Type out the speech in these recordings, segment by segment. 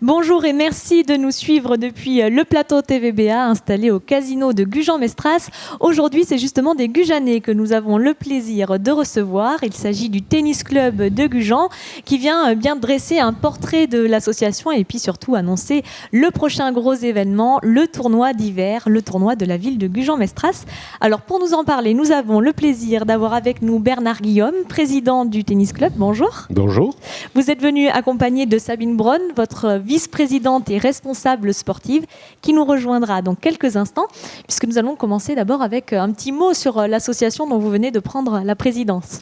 Bonjour et merci de nous suivre depuis le plateau TVBA installé au casino de Gujan-Mestras. Aujourd'hui, c'est justement des Gujanais que nous avons le plaisir de recevoir. Il s'agit du tennis club de Gujan qui vient bien dresser un portrait de l'association et puis surtout annoncer le prochain gros événement, le tournoi d'hiver, le tournoi de la ville de Gujan-Mestras. Alors pour nous en parler, nous avons le plaisir d'avoir avec nous Bernard Guillaume, président du tennis club. Bonjour. Bonjour. Vous êtes venu accompagné de Sabine Braun, votre vice-présidente et responsable sportive, qui nous rejoindra dans quelques instants, puisque nous allons commencer d'abord avec un petit mot sur l'association dont vous venez de prendre la présidence.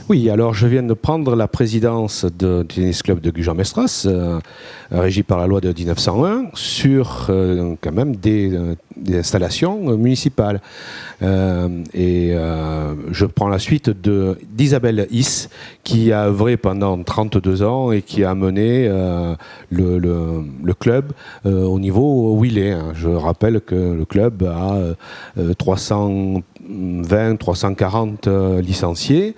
Oui, alors je viens de prendre la présidence du tennis club de Gujan-Mestras, régi par la loi de 1901, sur quand même des installations municipales. Je prends la suite d'Isabelle Is, qui a œuvré pendant 32 ans et qui a mené le club au niveau où il est. Je rappelle que le club a 320, 340 licenciés.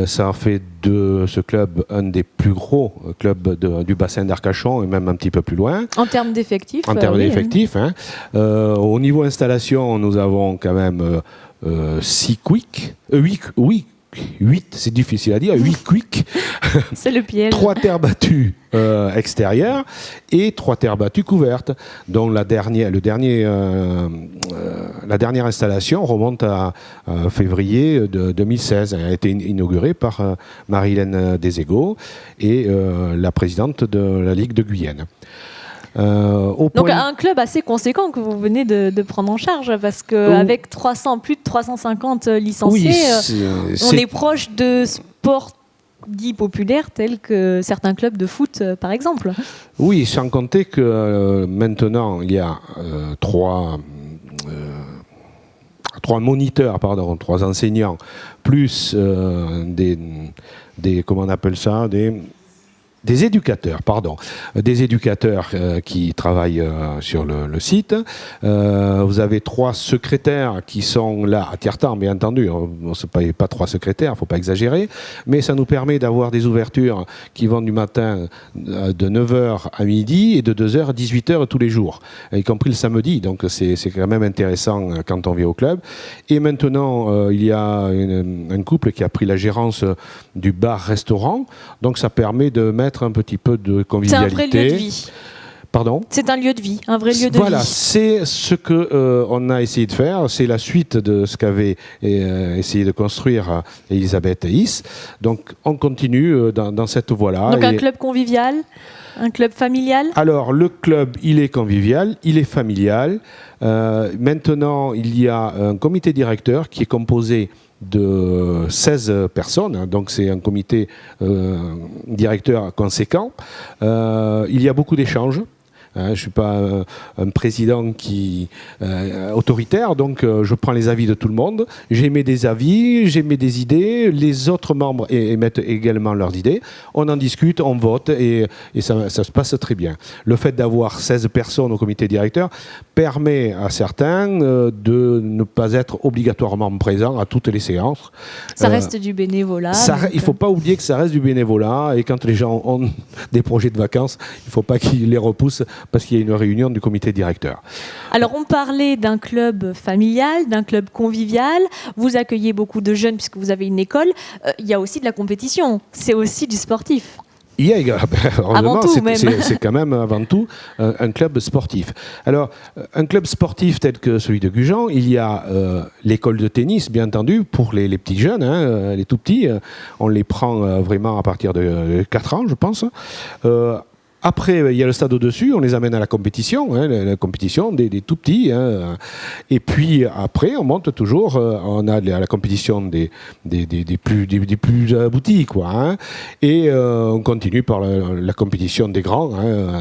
Ça fait de ce club un des plus gros clubs du bassin d'Arcachon et même un petit peu plus loin. En termes d'effectifs. En termes d'effectifs. Hein. Au niveau installation, nous avons quand même 8, c'est difficile à dire, 8 quicks. C'est le piège. 3 terres battues extérieures et 3 terres battues couvertes, dont la dernière installation remonte à février de 2016. Elle a été inaugurée par Marie-Hélène Deségo et la présidente de la Ligue de Guyenne. Donc un club assez conséquent que vous venez de prendre en charge, parce qu'avec plus de 350 licenciés, on est proche de sports dits populaires tels que certains clubs de foot par exemple. Oui, sans compter que maintenant il y a 3 moniteurs, 3 enseignants, plus comment on appelle ça, des éducateurs, qui travaillent sur le site. Vous avez 3 secrétaires qui sont là à tiers-temps, bien entendu. Ce n'est pas 3 secrétaires, il ne faut pas exagérer. Mais ça nous permet d'avoir des ouvertures qui vont du matin de 9h à midi et de 2h à 18h tous les jours, y compris le samedi. Donc c'est quand même intéressant quand on vient au club. Et maintenant, il y a un couple qui a pris la gérance du bar-restaurant. Donc ça permet de mettre un petit peu de convivialité. C'est un vrai lieu de vie. Pardon ? C'est un lieu de vie, un vrai lieu de vie. Voilà, c'est ce qu'on a essayé de faire. C'est la suite de ce qu'avait essayé de construire Elisabeth Is. Donc on continue dans cette voie-là. Donc un club convivial, un club familial ? Alors le club, il est convivial, il est familial. Maintenant, il y a un comité directeur qui est composé de 16 personnes, donc c'est un comité directeur conséquent. Il y a beaucoup d'échanges. Je ne suis pas un président autoritaire, donc je prends les avis de tout le monde. J'émets des avis, j'émets des idées. Les autres membres émettent également leurs idées. On en discute, on vote et ça se passe très bien. Le fait d'avoir 16 personnes au comité directeur permet à certains de ne pas être obligatoirement présents à toutes les séances. Ça reste du bénévolat. Il ne faut pas oublier que ça reste du bénévolat et quand les gens ont des projets de vacances, il ne faut pas qu'ils les repoussent parce qu'il y a une réunion du comité directeur. Alors on parlait d'un club familial, d'un club convivial. Vous accueillez beaucoup de jeunes puisque vous avez une école. Il y a aussi de la compétition. C'est aussi du sportif. Il y a avant tout, c'est quand même avant tout un club sportif. Alors, un club sportif tel que celui de Gujan, il y a l'école de tennis, bien entendu, pour les petits jeunes, les tout petits. On les prend vraiment à partir de 4 ans, je pense. Après, il y a le stade au-dessus, on les amène à la compétition, la compétition des tout petits. Et puis après, on monte toujours, on a la compétition des plus aboutis, quoi. Et on continue par la compétition des grands,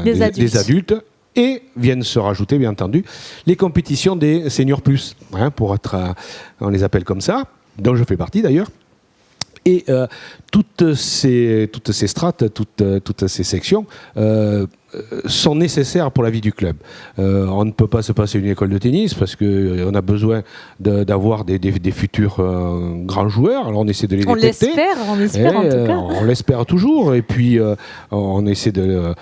des adultes. Et viennent se rajouter, bien entendu, les compétitions des seniors plus, on les appelle comme ça, dont je fais partie d'ailleurs. Et toutes ces strates, toutes ces sections sont nécessaires pour la vie du club. On ne peut pas se passer une école de tennis parce qu'on a besoin d'avoir des futurs grands joueurs. Alors on essaie de les détecter. On espère en tout cas. On l'espère toujours. Et puis on essaie de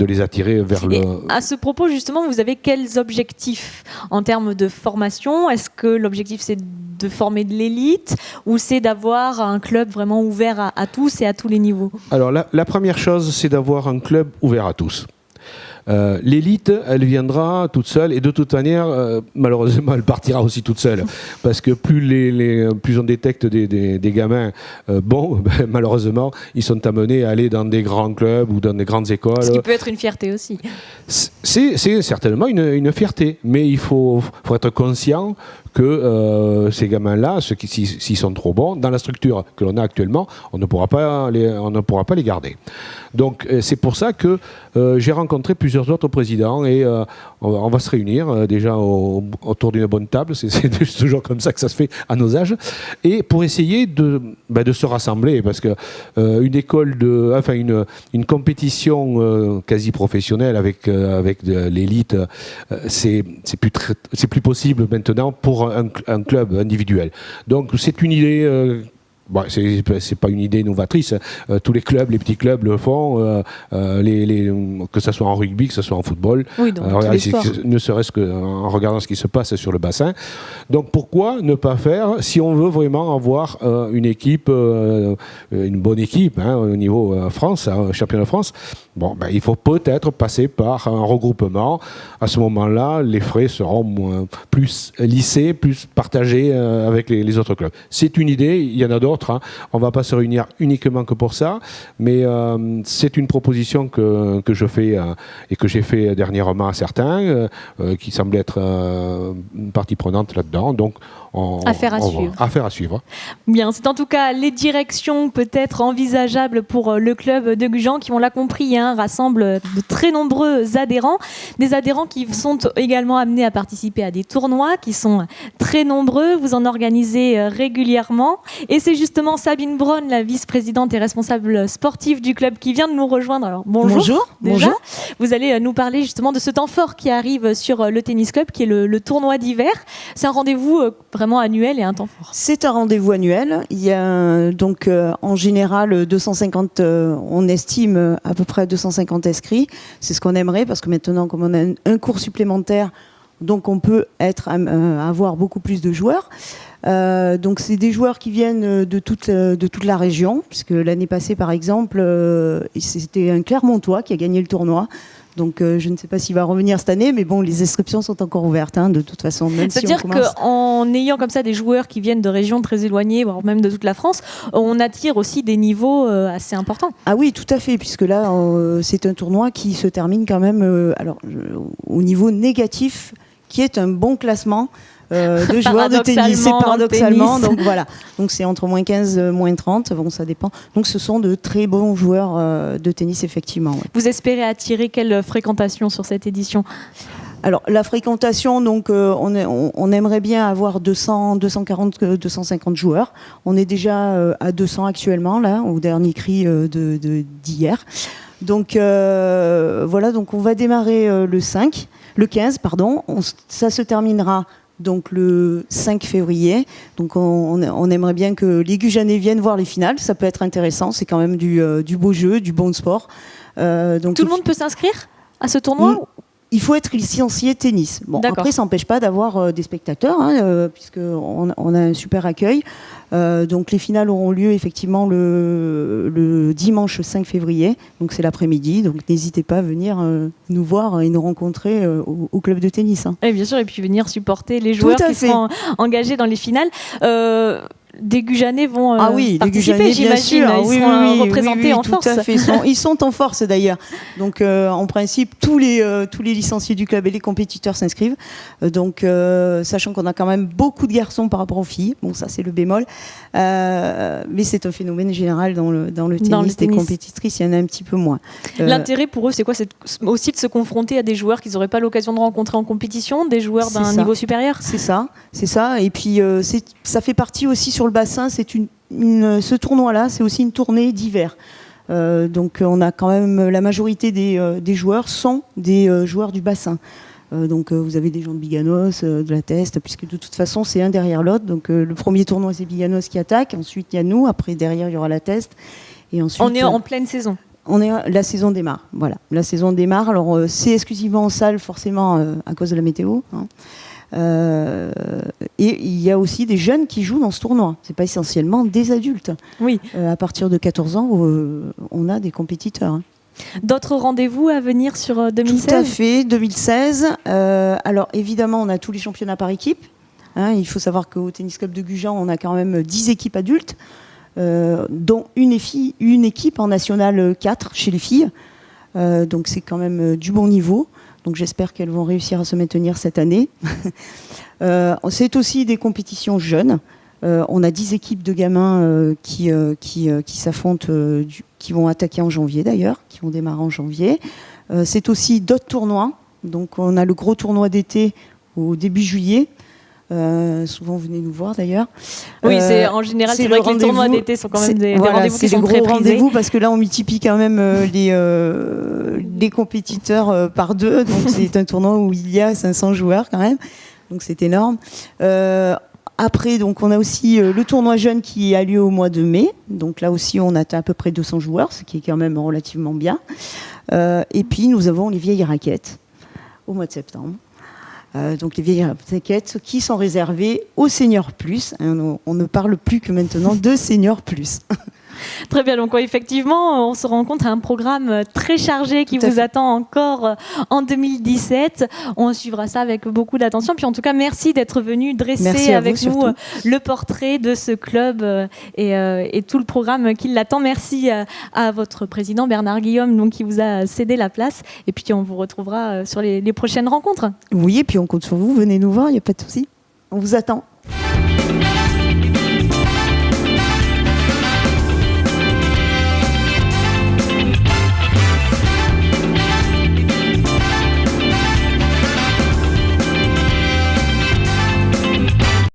les attirer vers le... À ce propos, justement, vous avez quels objectifs en termes de formation? Est-ce que l'objectif c'est de former de l'élite ou c'est d'avoir un club vraiment ouvert à tous et à tous les niveaux? Alors la première chose, c'est d'avoir un club ouvert à tous. L'élite, elle viendra toute seule et de toute manière, malheureusement, elle partira aussi toute seule parce que plus on détecte des gamins malheureusement, ils sont amenés à aller dans des grands clubs ou dans des grandes écoles. Ce qui peut être une fierté aussi. C'est certainement une fierté, mais il faut être conscient que ces gamins-là, s'ils sont trop bons, dans la structure que l'on a actuellement, on ne pourra pas les garder. Donc c'est pour ça que j'ai rencontré plusieurs autres présidents et on va se réunir déjà autour d'une bonne table, c'est toujours comme ça que ça se fait à nos âges, et pour essayer de se rassembler, parce que une compétition quasi professionnelle avec l'élite, c'est plus possible maintenant pour un club individuel. Donc c'est une idée... c'est pas une idée novatrice. Tous les clubs, les petits clubs le font, que ce soit en rugby, que ce soit en football. Oui, donc ne serait-ce qu'en regardant ce qui se passe sur le bassin. Donc pourquoi ne pas faire, si on veut vraiment avoir une équipe, une bonne équipe au niveau France, championnat de France, il faut peut-être passer par un regroupement. À ce moment-là, les frais seront plus lissés, plus partagés avec les autres clubs. C'est une idée, il y en a d'autres. On ne va pas se réunir uniquement que pour ça, mais c'est une proposition que je fais et que j'ai fait dernièrement à certains qui semblent être une partie prenante là-dedans. Donc, affaire à suivre. Bien, c'est en tout cas les directions peut-être envisageables pour le club de Gujan qui, on l'a compris, rassemble de très nombreux adhérents. Des adhérents qui sont également amenés à participer à des tournois qui sont très nombreux. Vous en organisez régulièrement. Et c'est justement Sabine Braun, la vice-présidente et responsable sportive du club, qui vient de nous rejoindre. Alors bonjour. Bonjour. Vous allez nous parler justement de ce temps fort qui arrive sur le tennis club, qui est le tournoi d'hiver. C'est un rendez-vous vraiment annuel et un temps fort. C'est un rendez-vous annuel. Il y a donc en général 250, on estime à peu près 250 inscrits. C'est ce qu'on aimerait parce que maintenant, comme on a un cours supplémentaire, donc on peut avoir beaucoup plus de joueurs. Donc c'est des joueurs qui viennent de toute la région, puisque l'année passée par exemple, c'était un Clermontois qui a gagné le tournoi. Donc je ne sais pas s'il va revenir cette année, mais bon, les inscriptions sont encore ouvertes de toute façon. C'est-à-dire qu'en ayant comme ça des joueurs qui viennent de régions très éloignées, voire même de toute la France, on attire aussi des niveaux assez importants. Ah oui, tout à fait, puisque là, c'est un tournoi qui se termine quand même au niveau négatif, qui est un bon classement de joueurs de tennis. C'est paradoxalement, donc voilà. Donc c'est entre moins 15, moins 30, bon ça dépend. Donc ce sont de très bons joueurs de tennis, effectivement. Ouais. Vous espérez attirer quelle fréquentation sur cette édition ? Alors la fréquentation, donc on aimerait bien avoir 200, 240, 250 joueurs. On est déjà à 200 actuellement, là, au dernier cri d'hier. Donc voilà, donc on va démarrer le 15, pardon. Ça se terminera donc le 5 février. Donc on aimerait bien que les Gujanais viennent voir les finales. Ça peut être intéressant. C'est quand même du beau jeu, du bon sport. Donc tout le monde peut s'inscrire à ce tournoi ? Il faut être licencié tennis. Bon, après, ça n'empêche pas d'avoir des spectateurs, puisqu'on a un super accueil. Donc les finales auront lieu effectivement le dimanche 5 février. Donc c'est l'après-midi. Donc n'hésitez pas à venir nous voir et nous rencontrer au club de tennis. Et bien sûr, et puis venir supporter les joueurs qui seront engagés dans les finales. Des Gujanais vont participer, j'imagine. Ils seront représentés en force. Tout à fait. Ils sont en force d'ailleurs. Donc en principe, tous les licenciés du club et les compétiteurs s'inscrivent. Donc sachant qu'on a quand même beaucoup de garçons par rapport aux filles. Bon, ça c'est le bémol. Mais c'est un phénomène général dans le tennis. Des compétitrices, il y en a un petit peu moins. L'intérêt pour eux, c'est quoi ? C'est aussi de se confronter à des joueurs qu'ils n'auraient pas l'occasion de rencontrer en compétition, des joueurs d'un niveau supérieur. C'est ça. Et puis ça fait partie aussi sur le bassin. Ce tournoi-là, c'est aussi une tournée d'hiver. Donc on a quand même la majorité des joueurs sont des joueurs du bassin. Donc vous avez des gens de Biganos, de la Teste, puisque de toute façon c'est un derrière l'autre. Donc le premier tournoi c'est Biganos qui attaque, ensuite il y a nous, après derrière il y aura la Teste. Et ensuite, on est en pleine saison. La saison démarre. Voilà, la saison démarre. Alors c'est exclusivement en salle forcément à cause de la météo. Hein. Et il y a aussi des jeunes qui jouent dans ce tournoi. C'est pas essentiellement des adultes. Oui. À partir de 14 ans, on a des compétiteurs. Hein. D'autres rendez-vous à venir sur 2016 ? Tout à fait, 2016. Alors évidemment, on a tous les championnats par équipe. Hein, il faut savoir qu'au Tennis Club de Gujan, on a quand même 10 équipes adultes, dont une équipe en nationale 4 chez les filles. Donc c'est quand même du bon niveau. Donc j'espère qu'elles vont réussir à se maintenir cette année. C'est aussi des compétitions jeunes. On a 10 équipes de gamins qui s'affrontent, qui vont attaquer en janvier d'ailleurs, qui vont démarrer en janvier. C'est aussi d'autres tournois. Donc on a le gros tournoi d'été au début juillet. Souvent, vous venez nous voir d'ailleurs. Oui, en général, c'est vrai que les tournois d'été sont quand même des rendez-vous qui sont très prisés. C'est des gros rendez-vous parce que là, on multiplie quand même les compétiteurs par 2. Donc, c'est un tournoi où il y a 500 joueurs quand même. Donc, c'est énorme. Après, donc, on a aussi le tournoi jeune qui a lieu au mois de mai. Donc, là aussi, on atteint à peu près 200 joueurs, ce qui est quand même relativement bien. Et puis, nous avons les vieilles raquettes au mois de septembre. Donc les vieilles raquettes qui sont réservées aux seniors plus. On ne parle plus que maintenant de seniors plus. Très bien, donc effectivement, on se rend compte à un programme très chargé qui vous attend encore en 2017. On suivra ça avec beaucoup d'attention. Puis en tout cas, merci d'être venu dresser avec nous le portrait de ce club et tout le programme qui l'attend. Merci à votre président Bernard Guillaume donc, qui vous a cédé la place. Et puis on vous retrouvera sur les prochaines rencontres. Oui, et puis on compte sur vous. Venez nous voir, il n'y a pas de souci. On vous attend.